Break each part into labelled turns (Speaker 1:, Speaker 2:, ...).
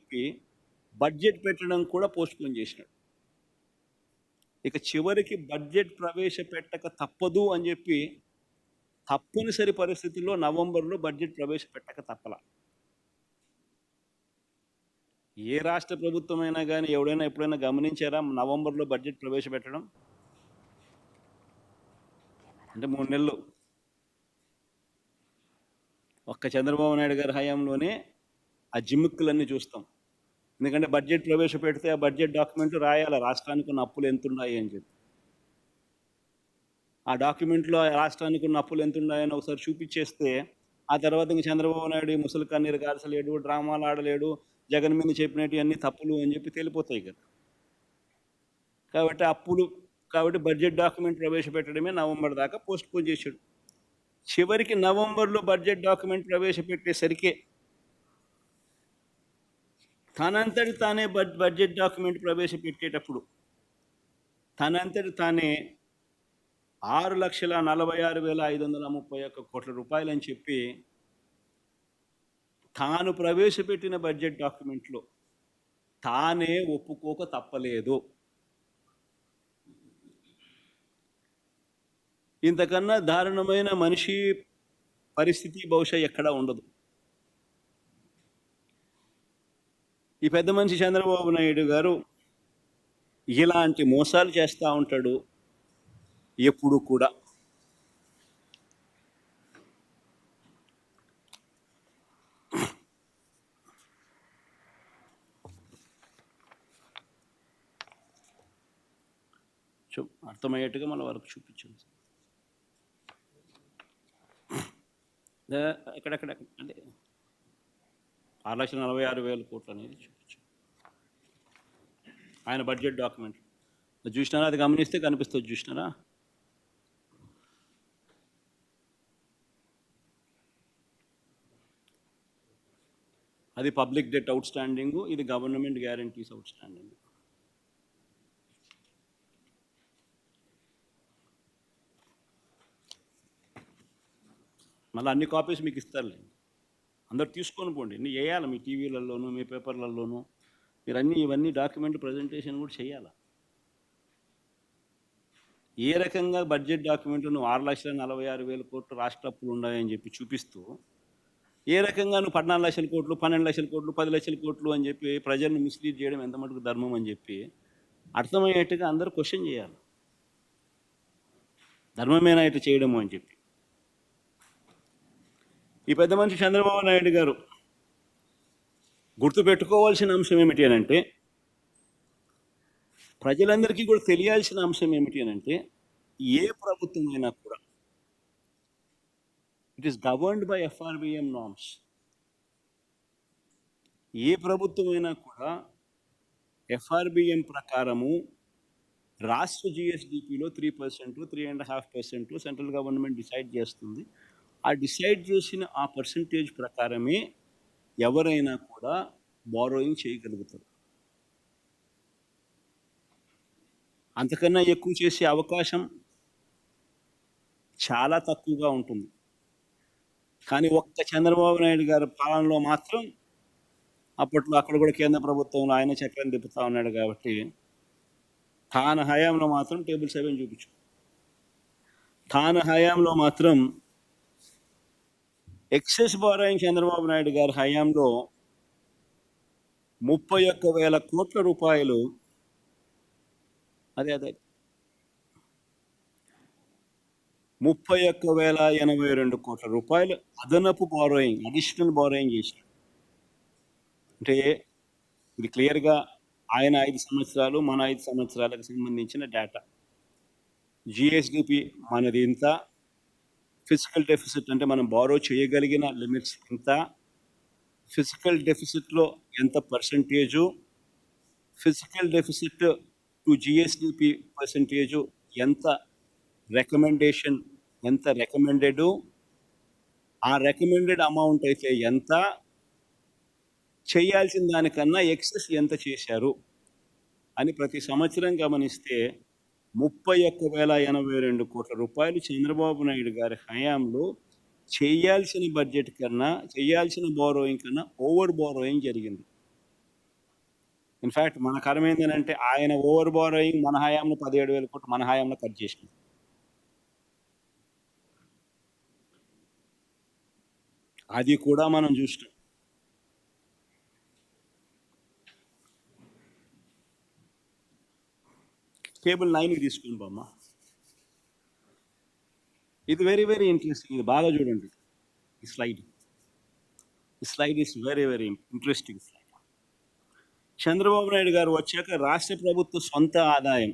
Speaker 1: చెప్పి బడ్జెట్ పెట్టడం కూడా పోస్ట్‌పోన్ చేసినాడు. ఇక చివరికి బడ్జెట్ ప్రవేశపెట్టక తప్పదు అని చెప్పి తప్పనిసరి పరిస్థితుల్లో నవంబర్‌లో బడ్జెట్ ప్రవేశపెట్టక తప్పలా. ఏ రాష్ట్ర ప్రభుత్వమైనా గానీ ఎవడైనా ఎప్పుడైనా గమనించారా నవంబర్‌లో బడ్జెట్ ప్రవేశపెట్టడం? అంటే 3 నెలలు. ఒక్క చంద్రబాబు నాయుడు గారి హయాంలోనే ఆ జిమ్మిక్కులన్నీ చూస్తాం. ఎందుకంటే బడ్జెట్ ప్రవేశపెడితే ఆ బడ్జెట్ డాక్యుమెంట్లు రాయాలి రాష్ట్రానికి ఉన్న అప్పులు ఎంతున్నాయి అని చెప్పి. ఆ డాక్యుమెంట్లో రాష్ట్రానికి ఉన్న అప్పులు ఎంతున్నాయని ఒకసారి చూపించేస్తే ఆ తర్వాత ఇంక చంద్రబాబు నాయుడు ముసలి కన్నీరు గార్చలేడు, డ్రామాలు ఆడలేడు, జగన్ మీద చెప్పినట్టు అన్ని తప్పులు అని చెప్పి తేలిపోతాయి కదా. కాబట్టి బడ్జెట్ డాక్యుమెంట్ ప్రవేశపెట్టడమే నవంబర్ దాకా పోస్ట్‌పోన్ చేశాడు. చివరికి నవంబర్‌లో బడ్జెట్ డాక్యుమెంట్ ప్రవేశపెట్టేసరికే తనంతటి తానే బడ్జెట్ డాక్యుమెంట్ ప్రవేశపెట్టేటప్పుడు తనంతటి తానే 6,46,531 కోట్ల రూపాయలని చెప్పి తాను ప్రవేశపెట్టిన బడ్జెట్ డాక్యుమెంట్లో తానే ఒప్పుకోక తప్పలేదు. ఇంతకన్నా దారుణమైన మనిషి పరిస్థితి బహుశా ఎక్కడా ఉండదు. ఈ పెద్ద మనిషి చంద్రబాబు నాయుడు గారు ఇలాంటి మోసాలు చేస్తూ ఉంటాడు ఎప్పుడు కూడా. అర్థమయ్యేట్టుగా మన వరకు చూపించండి. ఎక్కడెక్కడ అంటే 6,46,000 కోట్లు అనేది చూపించండి ఆయన బడ్జెట్ డాక్యుమెంట్. చూసినారా? అది గమనిస్తే కనిపిస్తుంది. చూసినారా? అది పబ్లిక్ డెట్ అవుట్ స్టాండింగ్, ఇది గవర్నమెంట్ గ్యారంటీస్ అవుట్ స్టాండింగ్. మళ్ళీ అన్ని కాపీస్ మీకు ఇస్తారులే, అందరు తీసుకొని పోండి. ఇన్ని చేయాలి మీ టీవీలలోనూ మీ పేపర్లలోనూ. మీరు ఇవన్నీ డాక్యుమెంట్ ప్రజెంటేషన్ కూడా చేయాలి. ఏ రకంగా బడ్జెట్ డాక్యుమెంట్ నువ్వు 6,46,000 కోట్లు రాష్ట్ర అప్పులు ఉన్నాయని చెప్పి చూపిస్తూ, ఏ రకంగా నువ్వు 14,00,000 కోట్లు 12,00,000 కోట్లు 10,00,000 కోట్లు అని చెప్పి ప్రజలను మిస్లీడ్ చేయడం ఎంత మటుకు ధర్మం అని చెప్పి అర్థమయ్యేట్టుగా అందరూ క్వశ్చన్ చేయాలి. ధర్మమేనా ఇటు చేయడము అని చెప్పి. ఈ పెద్ద మనిషి చంద్రబాబు నాయుడు గారు గుర్తుపెట్టుకోవాల్సిన అంశం ఏమిటి అని అంటే, ప్రజలందరికీ కూడా తెలియాల్సిన అంశం ఏమిటి అని అంటే, ఏ ప్రభుత్వమైనా కూడా it is governed by FRBM norms. ఏ ప్రభుత్వమైనా కూడా FRBM ప్రకారము రాష్ట్ర GSDPలో 3%, 3.5% సెంట్రల్ గవర్నమెంట్ డిసైడ్ చేస్తుంది. ఆ డిసైడ్ చేసిన ఆ పర్సంటేజ్ ప్రకారమే ఎవరైనా కూడా బారోయింగ్ చేయగలుగుతారు. అంతకన్నా ఎక్కువ చేసే అవకాశం చాలా తక్కువగా ఉంటుంది. కానీ ఒక్క చంద్రబాబు నాయుడు గారి పాలనలో మాత్రం, అప్పట్లో అక్కడ కూడా కేంద్ర ప్రభుత్వంలో ఆయన చక్రం తిప్పుతా ఉన్నాడు కాబట్టి, తాను హయాంలో మాత్రం టేబుల్ 7 చూపించు. తాను హయాంలో మాత్రం ఎక్సెస్ బారోయింగ్ చంద్రబాబు నాయుడు గారి హయాంలో 31,000 కోట్ల రూపాయలు, అదే 31,082 కోట్ల రూపాయలు అదనపు బారోయింగ్, అడిషనల్ బారోయింగ్ చేశారు. అంటే ఇది క్లియర్గా ఆయన 5 సంవత్సరాలు మన 5 సంవత్సరాలకు సంబంధించిన డేటా. GSDP మనది ఇంత, ఫిజికల్ డెఫిసిట్ అంటే మనం బారో చేయగలిగిన లిమిట్స్ ఇంత, ఫిజికల్ డెఫిసిట్లో ఎంత percentage, physical deficit to GSDP percentage ఎంత, రికమెండేషన్ ఎంత రికమెండెడు, ఆ రికమెండెడ్ అమౌంట్ అయితే ఎంత, చేయాల్సిన దానికన్నా ఎక్సెస్ ఎంత చేశారు అని ప్రతి సంవత్సరం గమనిస్తే 31,082 కోట్ల రూపాయలు చంద్రబాబు నాయుడు గారి హయాంలో చేయాల్సిన బడ్జెట్ కన్నా, చేయాల్సిన బారోయింగ్ కన్నా ఓవర్ బారోయింగ్ జరిగింది. ఇన్‌ఫాక్ట్ మన కర్మ ఏందనంటే ఆయన ఓవర్ బారోయింగ్ మన హయాంలో 17,000 కోట్లు మన హయాంలో కట్ చేసిండు. అది కూడా మనం చూసినాం. కేబుల్ 9కి తీసుకోండి బామ్మ. ఇది వెరీ వెరీ ఇంట్రెస్టింగ్. ఇది బాగా చూడండి. ఈ స్లైడ్. ఈ slide is very very interesting slide. Chandrababu Naidu గారు వచ్చాక రాష్ట్ర ప్రభుత్వ సొంత ఆదాయం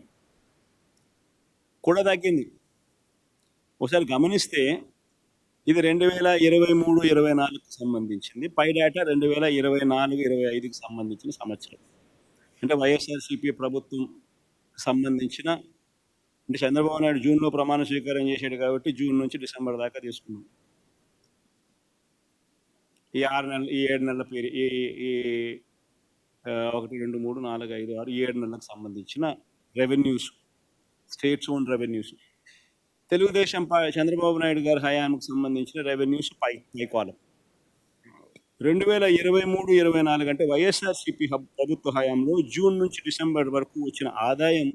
Speaker 1: కూడా తగ్గింది. ఒకసారి గమనిస్తే ఇది 2023, 24కి సంబంధించింది. పై డేటా 2024, 25కి సంబంధించిన సంవత్సరం. అంటే వైఎస్ఆర్‌సీపీ ప్రభుత్వం సంబంధించిన, అంటే చంద్రబాబు నాయుడు జూన్‌లో ప్రమాణ స్వీకారం చేశాడు కాబట్టి జూన్ నుంచి డిసెంబర్ దాకా తీసుకున్నాం. ఈ 6 నెలలు, ఈ 7 నెలల ఈ ఈ 1, 2, 3, 4, 5, 6, 7 నెలలకు సంబంధించిన revenues, states own revenues. Telugu Desam Chandrababu Naidu గారి హయాంకు సంబంధించిన రెవెన్యూస్ పై కాలం. 2023, 24 అంటే వైఎస్ఆర్‌సీపీ ప్రభుత్వ హయాంలో జూన్ నుంచి డిసెంబర్ వరకు వచ్చిన ఆదాయం